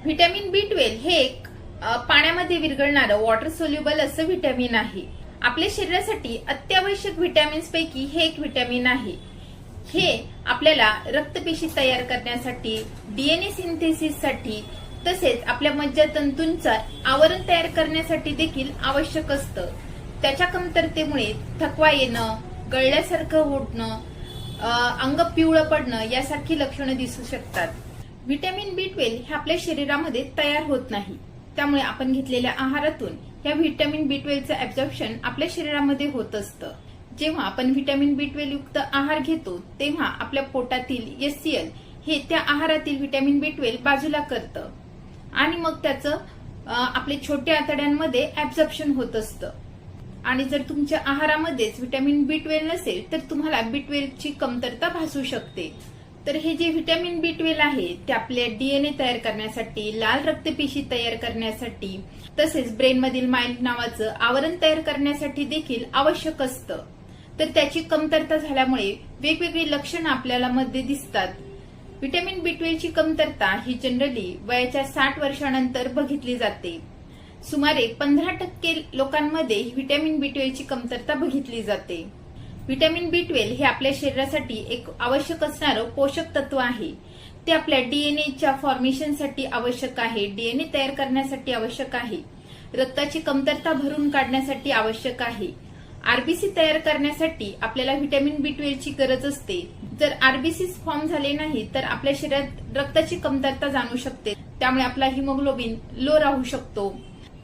Vitamin B12 हे एक पाण्यामध्ये विरघळणारं वॉटर सोल्युबल असं व्हिटॅमिन आहे. आपल्या शरीरासाठी अत्यावश्यक व्हिटॅमिन्स पैकी हे एक व्हिटॅमिन आहे. हे आपल्याला रक्तपेशी तयार करण्यासाठी, डीएनए सिंथेसिससाठी तसेच आपल्या मज्जातंतूंचा आवरण तयार करण्यासाठी देखील आवश्यक असतं. त्याच्या कमतरतेमुळे थकवा येणं, गळल्यासारखं होणं, अंग पिवळं पडणं यासारखी लक्षणं दिसू शकतात. व्हिटॅमिन B12 हे आपल्या शरीरामध्ये तयार होत नाही. त्यामुळे आपण घेतलेल्या आहारातून या व्हिटॅमिन B12चं ऍब्झॉर्प्शन आपल्या शरीरामध्ये होत असतं. जेव्हा आपण व्हिटॅमिन B12 युक्त आहार घेतो तेव्हा आपल्या पोटातील HCl हे त्या आहारातील व्हिटॅमिन B12 बाजूला करतं आणि मग त्याचं आपल्या छोट्या आतड्यांमध्ये ऍब्झॉर्प्शन होत असतं. आणि जर तुमच्या आहारामध्येच व्हिटॅमिन B12 नसेल तर तुम्हाला B12 ची कमतरता भासू शकते. तर हे जे व्हिटॅमिन B12 आहे ते आपल्या डीएनए तयार करण्यासाठी, लाल रक्तपेशी तयार करण्यासाठी तसेच ब्रेनमधील मायलिन नावाचं आवरण तयार करण्यासाठी देखील आवश्यक असतं. तर त्याची कमतरता झाल्यामुळे वेगवेगळी लक्षणं आपल्याला मध्ये दिसतात. व्हिटॅमिन B12 ची कमतरता ही जनरली वयाच्या 60 वर्षानंतर बघितली जाते. सुमारे 15% लोकांमध्ये व्हिटॅमिन B12 ची कमतरता बघितली जाते. व्हिटॅमिन B12 हे आपल्या शरीरासाठी एक आवश्यक असणारं पोषक तत्व आहे. ते आपल्या डीएनएच्या फॉर्मेशनसाठी आवश्यक आहे, डीएनए तयार करण्यासाठी आवश्यक आहे, रक्ताची कमतरता भरून काढण्यासाठी आवश्यक आहे. आरबीसी तयार करण्यासाठी आपल्याला व्हिटॅमिन B12 ची गरज असते. जर आरबीसी फॉर्म झाले नाही तर आपल्या शरीरात रक्ताची कमतरता जाणवू शकते. त्यामुळे आपला हिमोग्लोबिन लो राहू शकतो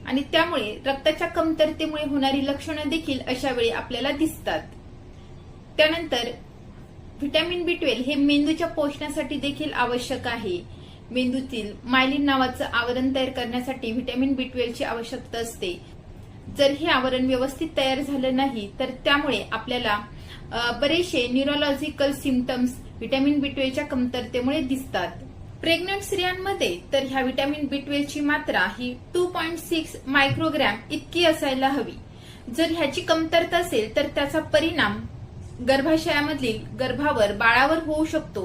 आणि त्यामुळे रक्ताच्या कमतरतेमुळे होणारी लक्षणं देखील अशा वेळी आपल्याला दिसतात. त्यानंतर व्हिटॅमिन B12 हे मेंदूच्या पोषणासाठी देखील आवश्यक आहे. मेंदूतील मायलिन नावाचं आवरण तयार करण्यासाठी व्हिटॅमिन B12 ची आवश्यकता असते. जर हे आवरण व्यवस्थित तयार झालं नाही तर त्यामुळे आपल्याला बरेचसे न्यूरोलॉजिकल सिम्पटम्स व्हिटॅमिन B12 च्या कमतरतेमुळे दिसतात. प्रेग्नंट स्त्रियांमध्ये तर ह्या व्हिटॅमिन B12 ची मात्रा ही 2.6 मायक्रोग्रॅम इतकी असायला हवी. जर ह्याची कमतरता असेल तर त्याचा परिणाम गर्भाशयामधील गर्भावर, बाळावर होऊ शकतो.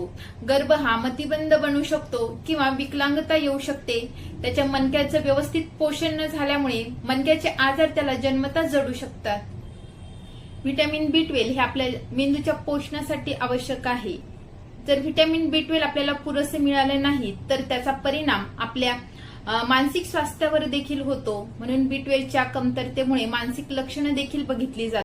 गर्भ हा मतिबंद बनू शकतो किंवा विकलांगता येऊ शकते. त्याच्या मणक्याचं व्यवस्थित पोषण न झाल्यामुळे मणक्याचे आजार त्याला जन्मतःच जडू शकतात. व्हिटॅमिन B12 हे आपल्या मेंदूच्या पोषणासाठी आवश्यक आहे. जर व्हिटॅमिन B12 आपल्याला पुरेसे मिळाले नाही तर त्याचा परिणाम आपल्या मानसिक स्वास्थ्यावर देखील होतो. म्हणून B12 च्या कमतरतेमुळे मानसिक लक्षणं देखील बघितली जातात.